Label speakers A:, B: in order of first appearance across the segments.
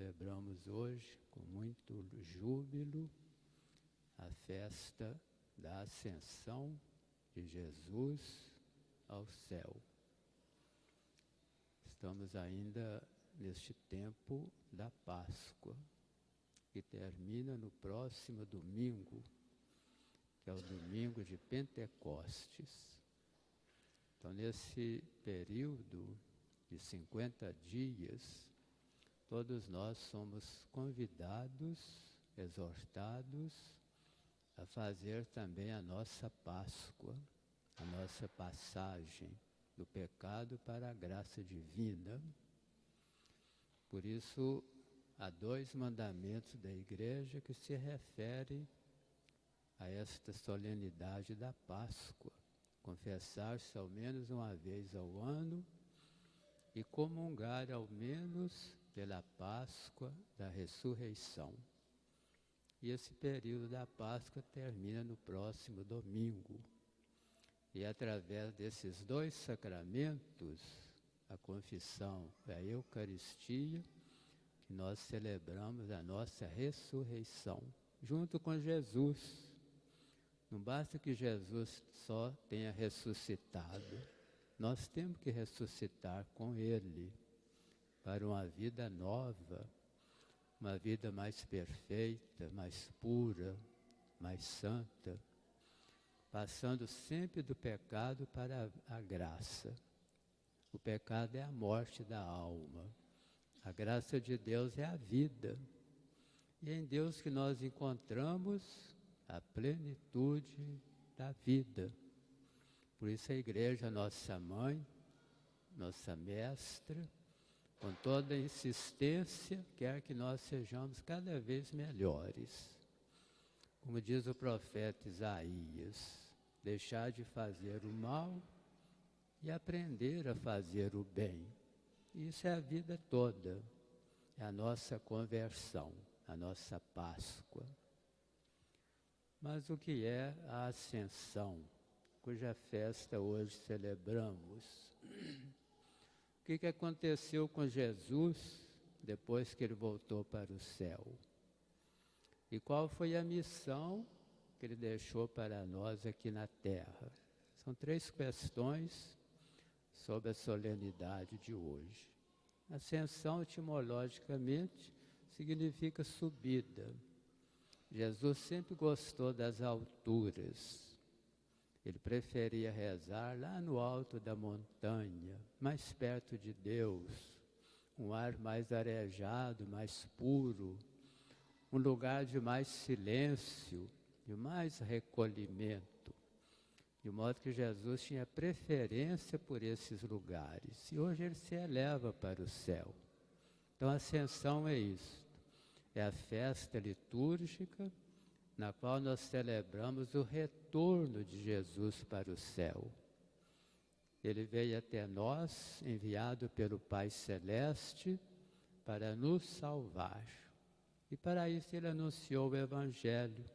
A: celebramos hoje com muito júbilo a festa da ascensão de Jesus ao céu. Estamos ainda neste tempo da Páscoa, que termina no próximo domingo, que é o domingo de Pentecostes. Então, nesse período de 50 dias, todos nós somos convidados, exortados a fazer também a nossa Páscoa, a nossa passagem do pecado para a graça divina. Por isso, há 2 mandamentos da Igreja que se referem a esta solenidade da Páscoa: confessar-se ao menos uma vez ao ano e comungar ao menos pela Páscoa da ressurreição. E esse período da Páscoa termina no próximo domingo. E através desses 2 sacramentos, a confissão e a Eucaristia, que nós celebramos a nossa ressurreição, junto com Jesus. Não basta que Jesus só tenha ressuscitado, nós temos que ressuscitar com Ele, para uma vida nova, uma vida mais perfeita, mais pura, mais santa, passando sempre do pecado para a graça. O pecado é a morte da alma, a graça de Deus é a vida. E é em Deus que nós encontramos a plenitude da vida. Por isso a Igreja, nossa mãe, nossa mestra, com toda a insistência, quer que nós sejamos cada vez melhores. Como diz o profeta Isaías, deixar de fazer o mal e aprender a fazer o bem. Isso é a vida toda, é a nossa conversão, a nossa Páscoa. Mas o que é a Ascensão, cuja festa hoje celebramos? O que aconteceu com Jesus depois que ele voltou para o céu? E qual foi a missão que ele deixou para nós aqui na terra? São 3 questões sobre a solenidade de hoje. Ascensão, etimologicamente, significa subida. Jesus sempre gostou das alturas. Ele preferia rezar lá no alto da montanha, mais perto de Deus, um ar mais arejado, mais puro, um lugar de mais silêncio, de mais recolhimento. De modo que Jesus tinha preferência por esses lugares. E hoje ele se eleva para o céu. Então a ascensão é isso. É a festa litúrgica na qual nós celebramos o retorno de Jesus para o céu. Ele veio até nós, enviado pelo Pai Celeste, para nos salvar. E para isso ele anunciou o Evangelho,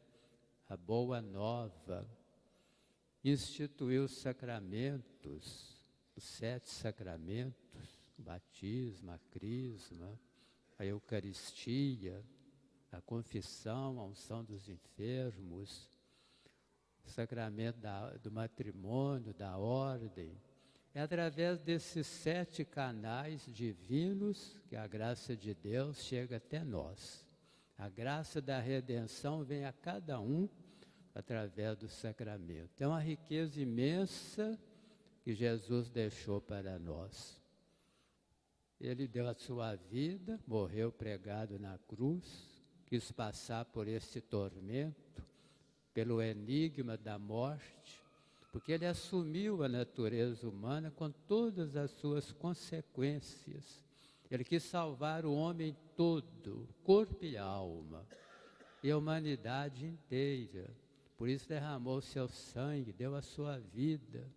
A: a boa nova, instituiu os sacramentos, os 7 sacramentos, o batismo, a crisma, a Eucaristia, a confissão, a unção dos enfermos, o sacramento do matrimônio, da ordem. É através desses 7 canais divinos que a graça de Deus chega até nós. A graça da redenção vem a cada um através do sacramento. É uma riqueza imensa que Jesus deixou para nós. Ele deu a sua vida, morreu pregado na cruz, quis passar por esse tormento, pelo enigma da morte, porque ele assumiu a natureza humana com todas as suas consequências. Ele quis salvar o homem todo, corpo e alma, e a humanidade inteira. Por isso derramou seu sangue, deu a sua vida,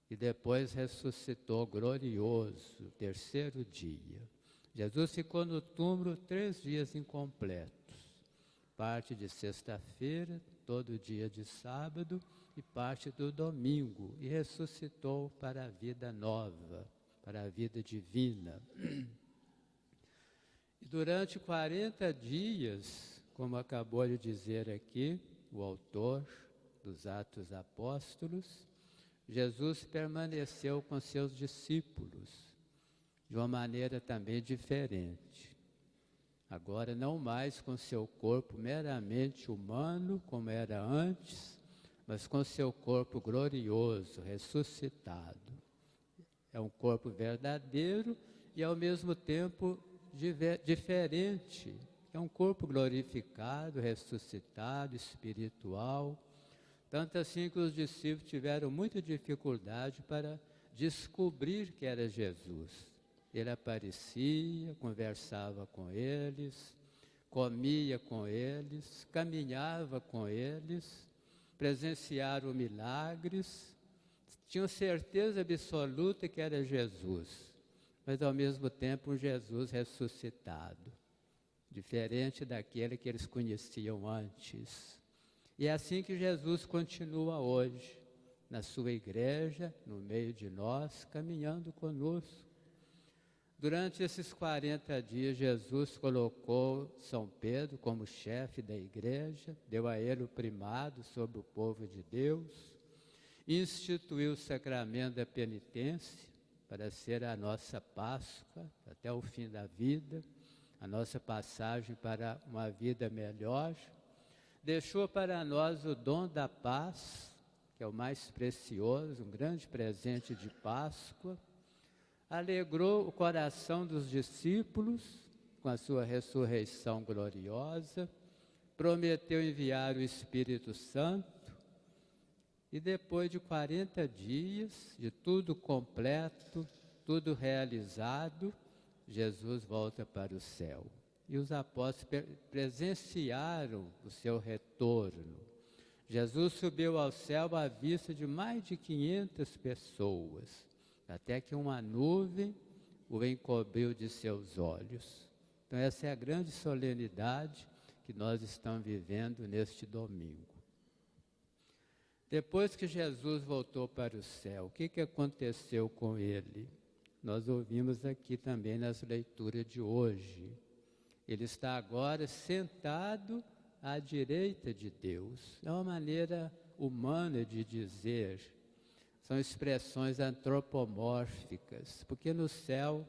A: e depois ressuscitou glorioso, 3º dia. Jesus ficou no túmulo 3 dias incompletos, parte de sexta-feira, todo dia de sábado e parte do domingo, e ressuscitou para a vida nova, para a vida divina. E durante 40 dias, como acabou de dizer aqui o autor dos Atos Apóstolos, Jesus permaneceu com seus discípulos de uma maneira também diferente. Agora não mais com seu corpo meramente humano, como era antes, mas com seu corpo glorioso, ressuscitado. É um corpo verdadeiro e ao mesmo tempo diferente. É um corpo glorificado, ressuscitado, espiritual. Tanto assim que os discípulos tiveram muita dificuldade para descobrir que era Jesus. Ele aparecia, conversava com eles, comia com eles, caminhava com eles, presenciaram milagres, tinham certeza absoluta que era Jesus, mas ao mesmo tempo um Jesus ressuscitado, diferente daquele que eles conheciam antes. E é assim que Jesus continua hoje, na sua igreja, no meio de nós, caminhando conosco. Durante esses 40 dias, Jesus colocou São Pedro como chefe da igreja, deu a ele o primado sobre o povo de Deus, instituiu o sacramento da penitência para ser a nossa Páscoa até o fim da vida, a nossa passagem para uma vida melhor. Deixou para nós o dom da paz, que é o mais precioso, um grande presente de Páscoa. Alegrou o coração dos discípulos com a sua ressurreição gloriosa, prometeu enviar o Espírito Santo, e depois de 40 dias, de tudo completo, tudo realizado, Jesus volta para o céu. E os apóstolos presenciaram o seu retorno. Jesus subiu ao céu à vista de mais de 500 pessoas, até que uma nuvem o encobriu de seus olhos. Então essa é a grande solenidade que nós estamos vivendo neste domingo. Depois que Jesus voltou para o céu, o que aconteceu com ele? Nós ouvimos aqui também nas leituras de hoje. Ele está agora sentado à direita de Deus. É uma maneira humana de dizer. São expressões antropomórficas, porque no céu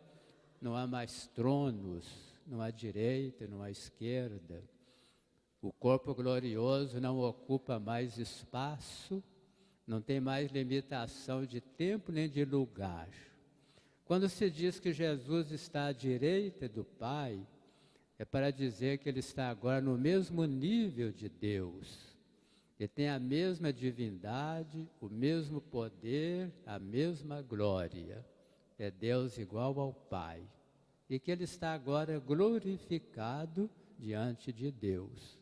A: não há mais tronos, não há direita, não há esquerda. O corpo glorioso não ocupa mais espaço, não tem mais limitação de tempo nem de lugar. Quando se diz que Jesus está à direita do Pai, é para dizer que ele está agora no mesmo nível de Deus. Ele tem a mesma divindade, o mesmo poder, a mesma glória. É Deus igual ao Pai. E que ele está agora glorificado diante de Deus.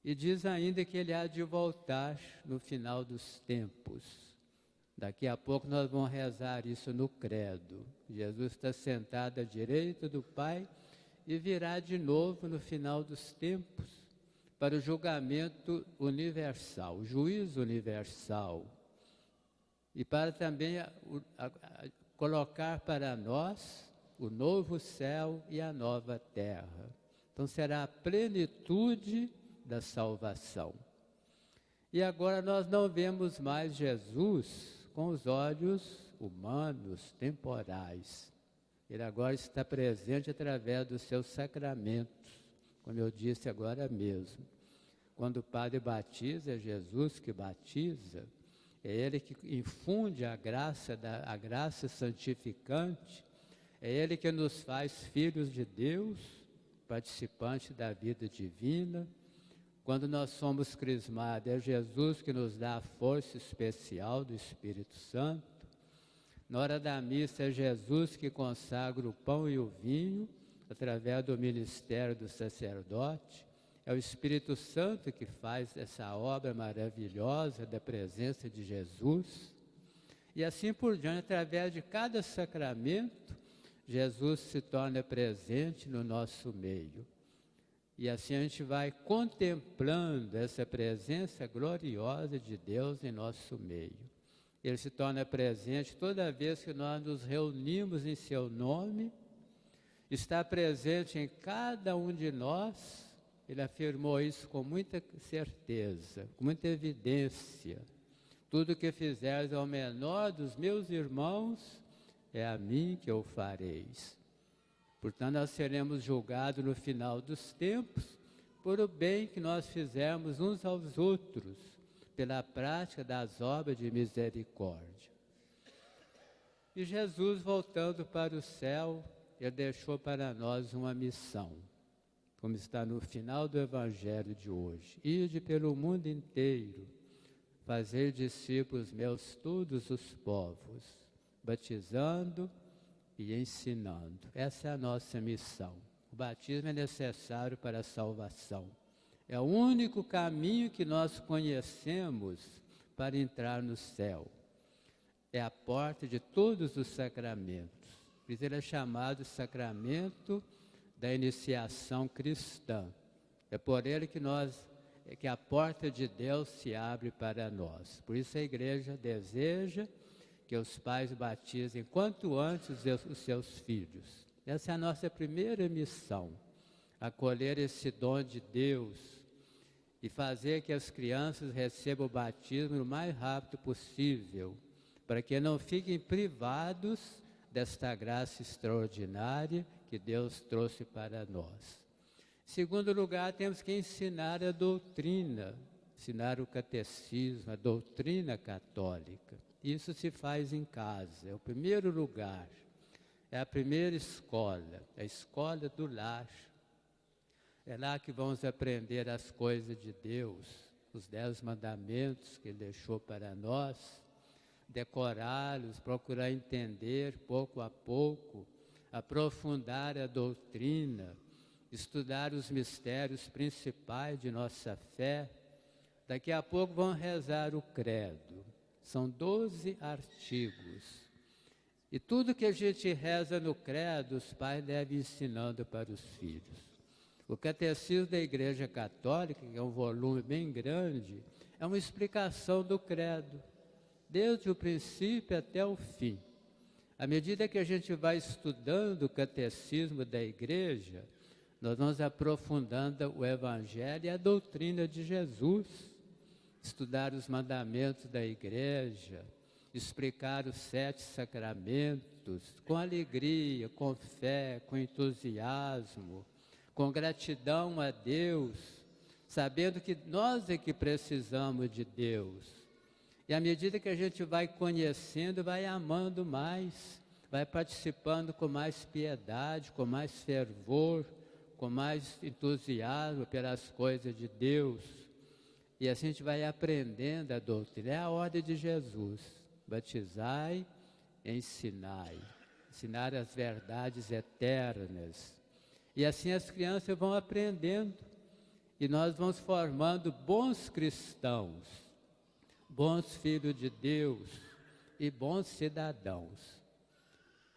A: E diz ainda que ele há de voltar no final dos tempos. Daqui a pouco nós vamos rezar isso no credo. Jesus está sentado à direita do Pai e virá de novo no final dos tempos para o julgamento universal, o juízo universal. E para também colocar para nós o novo céu e a nova terra. Então será a plenitude da salvação. E agora nós não vemos mais Jesus com os olhos humanos, temporais. Ele agora está presente através dos seus sacramentos, como eu disse agora mesmo. Quando o padre batiza, é Jesus que batiza, é ele que infunde a graça santificante, é ele que nos faz filhos de Deus, participantes da vida divina. Quando nós somos crismados, é Jesus que nos dá a força especial do Espírito Santo. Na hora da missa, é Jesus que consagra o pão e o vinho, através do ministério do sacerdote. É o Espírito Santo que faz essa obra maravilhosa da presença de Jesus. E assim por diante, através de cada sacramento, Jesus se torna presente no nosso meio. E assim a gente vai contemplando essa presença gloriosa de Deus em nosso meio. Ele se torna presente toda vez que nós nos reunimos em seu nome, está presente em cada um de nós. Ele afirmou isso com muita certeza, com muita evidência. Tudo que fizeres ao menor dos meus irmãos, é a mim que o fareis. Portanto, nós seremos julgados no final dos tempos por o bem que nós fizemos uns aos outros, pela prática das obras de misericórdia. E Jesus, voltando para o céu, ele deixou para nós uma missão, como está no final do Evangelho de hoje. Ide pelo mundo inteiro, fazer discípulos meus todos os povos, batizando e ensinando. Essa é a nossa missão. O batismo é necessário para a salvação. É o único caminho que nós conhecemos para entrar no céu. É a porta de todos os sacramentos. Por isso ele é chamado sacramento da iniciação cristã. É por ele que a porta de Deus se abre para nós. Por isso a igreja deseja que os pais batizem quanto antes os seus filhos. Essa é a nossa primeira missão, acolher esse dom de Deus e fazer que as crianças recebam o batismo o mais rápido possível, para que não fiquem privados desta graça extraordinária que Deus trouxe para nós. Em segundo lugar, temos que ensinar a doutrina, ensinar o catecismo, a doutrina católica. Isso se faz em casa, é o primeiro lugar, é a primeira escola, a escola do lar. É lá que vamos aprender as coisas de Deus, os 10 mandamentos que Ele deixou para nós, decorá-los, procurar entender pouco a pouco, aprofundar a doutrina, estudar os mistérios principais de nossa fé. Daqui a pouco vão rezar o credo. São 12 artigos. E tudo que a gente reza no credo, os pais devem ir ensinando para os filhos. O Catecismo da Igreja Católica, que é um volume bem grande, é uma explicação do credo, desde o princípio até o fim. À medida que a gente vai estudando o Catecismo da Igreja, nós vamos aprofundando o Evangelho e a doutrina de Jesus. Estudar os mandamentos da Igreja, explicar os 7 sacramentos, com alegria, com fé, com entusiasmo, com gratidão a Deus, sabendo que nós é que precisamos de Deus. E à medida que a gente vai conhecendo, vai amando mais, vai participando com mais piedade, com mais fervor, com mais entusiasmo pelas coisas de Deus. E assim a gente vai aprendendo a doutrina. É a ordem de Jesus: batizai, ensinai, ensinar as verdades eternas. E assim as crianças vão aprendendo, e nós vamos formando bons cristãos, bons filhos de Deus e bons cidadãos.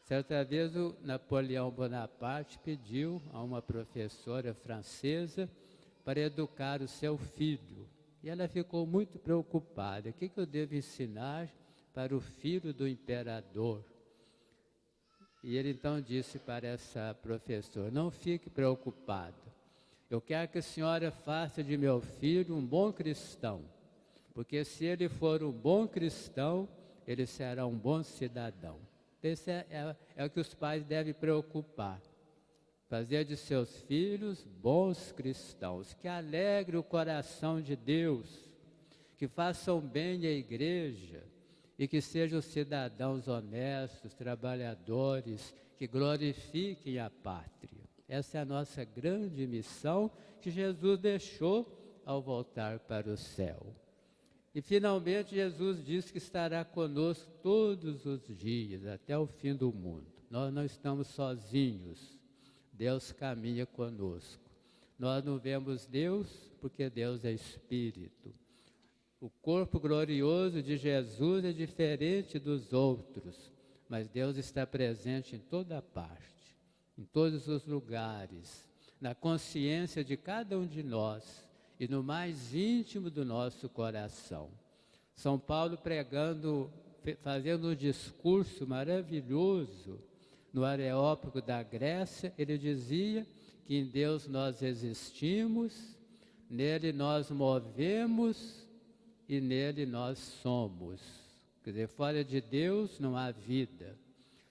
A: Certa vez o Napoleão Bonaparte pediu a uma professora francesa para educar o seu filho. E ela ficou muito preocupada. O que eu devo ensinar para o filho do imperador? E ele então disse para essa professora: não fique preocupada. Eu quero que a senhora faça de meu filho um bom cristão. Porque se ele for um bom cristão, ele será um bom cidadão. Esse é o que os pais devem preocupar. Fazer de seus filhos bons cristãos, que alegrem o coração de Deus, que façam bem à igreja e que sejam cidadãos honestos, trabalhadores, que glorifiquem a pátria. Essa é a nossa grande missão que Jesus deixou ao voltar para o céu. E finalmente Jesus disse que estará conosco todos os dias, até o fim do mundo. Nós não estamos sozinhos. Deus caminha conosco. Nós não vemos Deus porque Deus é Espírito. O corpo glorioso de Jesus é diferente dos outros, mas Deus está presente em toda parte, em todos os lugares, na consciência de cada um de nós e no mais íntimo do nosso coração. São Paulo pregando, fazendo um discurso maravilhoso No Areópago da Grécia, ele dizia que em Deus nós existimos, nele nós movemos e nele nós somos. Quer dizer, fora de Deus não há vida.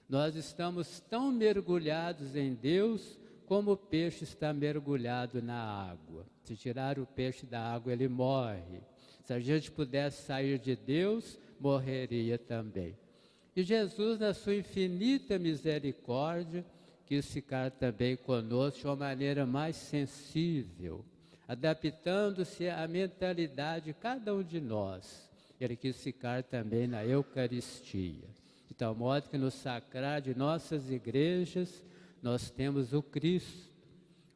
A: Nós estamos tão mergulhados em Deus como o peixe está mergulhado na água. Se tirar o peixe da água, ele morre. Se a gente pudesse sair de Deus, morreria também. E Jesus, na sua infinita misericórdia, quis ficar também conosco de uma maneira mais sensível, adaptando-se à mentalidade de cada um de nós. Ele quis ficar também na Eucaristia. De tal modo que no sacrário de nossas igrejas, nós temos o Cristo,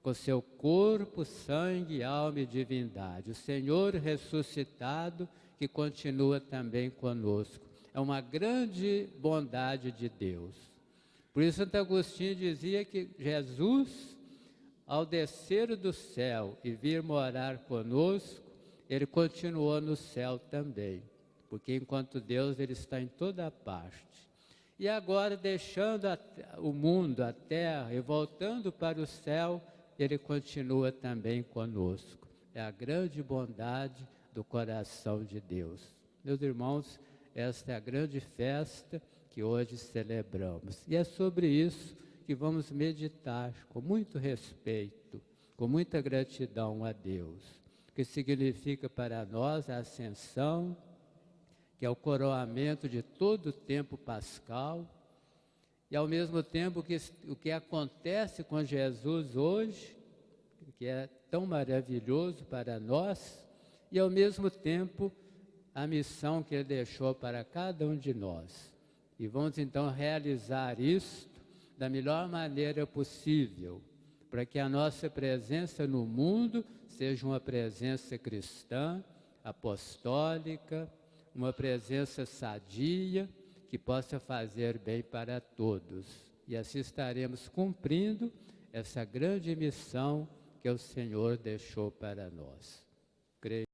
A: com seu corpo, sangue, alma e divindade. O Senhor ressuscitado, que continua também conosco. É uma grande bondade de Deus. Por isso, Santo Agostinho dizia que Jesus, ao descer do céu e vir morar conosco, ele continuou no céu também. Porque enquanto Deus, ele está em toda parte. E agora, deixando o mundo, a terra, e voltando para o céu, ele continua também conosco. É a grande bondade do coração de Deus. Meus irmãos, esta é a grande festa que hoje celebramos. E é sobre isso que vamos meditar com muito respeito, com muita gratidão a Deus. O que significa para nós a ascensão, que é o coroamento de todo o tempo pascal, e ao mesmo tempo o que acontece com Jesus hoje, que é tão maravilhoso para nós, e ao mesmo tempo a missão que ele deixou para cada um de nós. E vamos então realizar isto da melhor maneira possível, para que a nossa presença no mundo seja uma presença cristã, apostólica, uma presença sadia, que possa fazer bem para todos. E assim estaremos cumprindo essa grande missão que o Senhor deixou para nós. Creio.